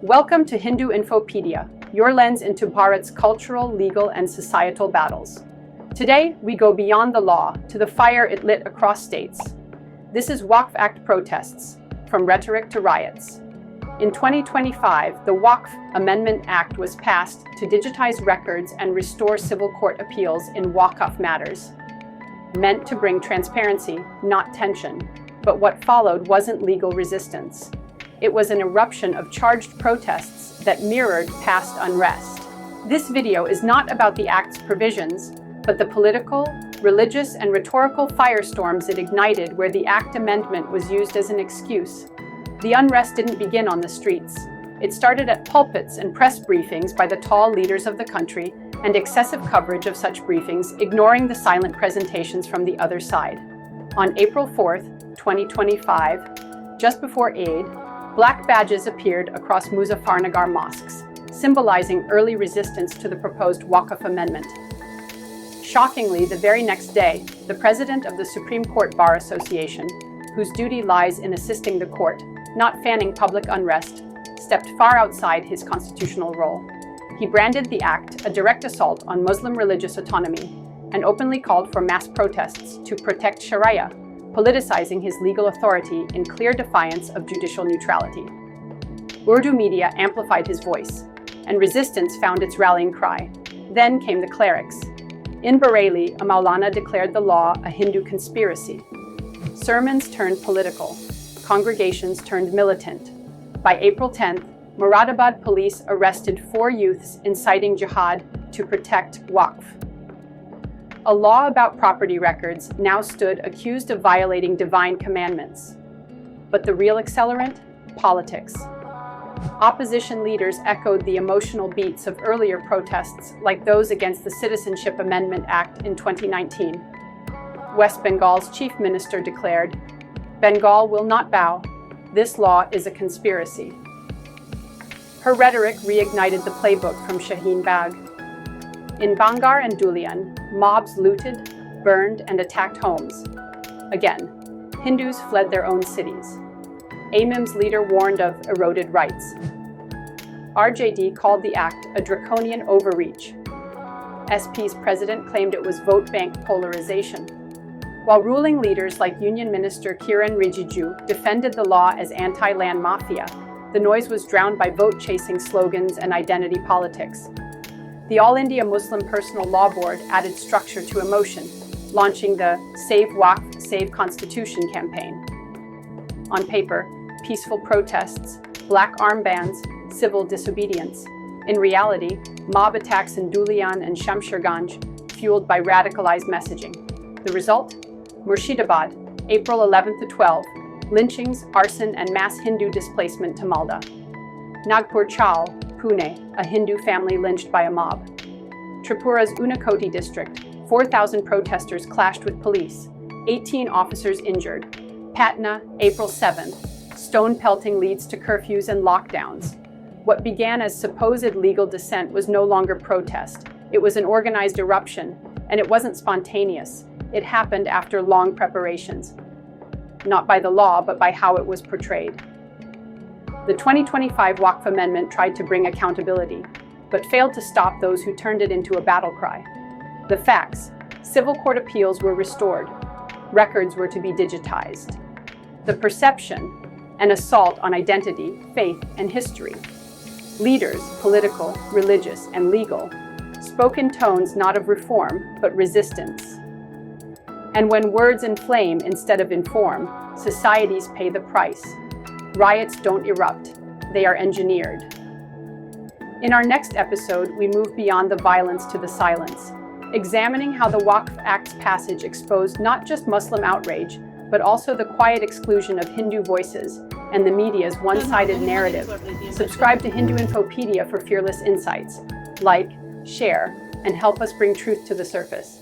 Welcome to HinduInfoPedia, your lens into Bharat's cultural, legal, and societal battles. Today, we go beyond the law to the fire it lit across states. This is Waqf Act protests, from rhetoric to riots. In 2025, the Waqf Amendment Act was passed to digitize records and restore civil court appeals in Waqf matters. Meant to bring transparency, not tension. But what followed wasn't legal resistance. It was an eruption of charged protests that mirrored past unrest. This video is not about the Act's provisions, but the political, religious, and rhetorical firestorms it ignited where the Act amendment was used as an excuse. The unrest didn't begin on the streets. It started at pulpits and press briefings by the tall leaders of the country and excessive coverage of such briefings, ignoring the silent presentations from the other side. On April 4th, 2025, just before Eid, black badges appeared across Muzaffarnagar mosques, symbolizing early resistance to the proposed Waqf amendment. Shockingly, the very next day, the president of the Supreme Court Bar Association, whose duty lies in assisting the court, not fanning public unrest, stepped far outside his constitutional role. He branded the act a direct assault on Muslim religious autonomy and openly called for mass protests to protect Sharia, politicizing his legal authority in clear defiance of judicial neutrality. Urdu media amplified his voice, and resistance found its rallying cry. Then came the clerics. In Bareilly, a Maulana declared the law a Hindu conspiracy. Sermons turned political. Congregations turned militant. By April 10th, Murshidabad police arrested 4 youths inciting jihad to protect Waqf. A law about property records now stood accused of violating divine commandments. But the real accelerant? Politics. Opposition leaders echoed the emotional beats of earlier protests like those against the Citizenship Amendment Act in 2019. West Bengal's chief minister declared, "Bengal will not bow. This law is a conspiracy." Her rhetoric reignited the playbook from Shaheen Bagh. In Bangar and Dulian, mobs looted, burned, and attacked homes. Again, Hindus fled their own cities. AIMPLB's leader warned of eroded rights. RJD called the act a draconian overreach. SP's president claimed it was vote bank polarization. While ruling leaders like Union Minister Kiran Rijiju defended the law as anti-land mafia, the noise was drowned by vote-chasing slogans and identity politics. The All India Muslim Personal Law Board added structure to emotion, launching the Save Waqf, Save Constitution campaign. On paper, peaceful protests, black armbands, civil disobedience. In reality, mob attacks in Dulian and Shamsherganj, fueled by radicalized messaging. The result? Murshidabad, April 11th to 12th, lynchings, arson, and mass Hindu displacement to Malda. Nagpur Chaul, Pune, a Hindu family lynched by a mob. Tripura's Unakoti district, 4,000 protesters clashed with police, 18 officers injured. Patna, April 7th, stone pelting leads to curfews and lockdowns. What began as supposed legal dissent was no longer protest. It was an organized eruption, and it wasn't spontaneous. It happened after long preparations. Not by the law, but by how it was portrayed. The 2025 Waqf Amendment tried to bring accountability, but failed to stop those who turned it into a battle cry. The facts: civil court appeals were restored. Records were to be digitized. The perception: an assault on identity, faith, and history. Leaders, political, religious, and legal, spoke in tones not of reform, but resistance. And when words inflame instead of inform, societies pay the price. Riots don't erupt, they are engineered. In our next episode, we move beyond the violence to the silence, examining how the Waqf Act's passage exposed not just Muslim outrage, but also the quiet exclusion of Hindu voices and the media's one-sided narrative. Subscribe to HinduInfoPedia for fearless insights. Like, share, and help us bring truth to the surface.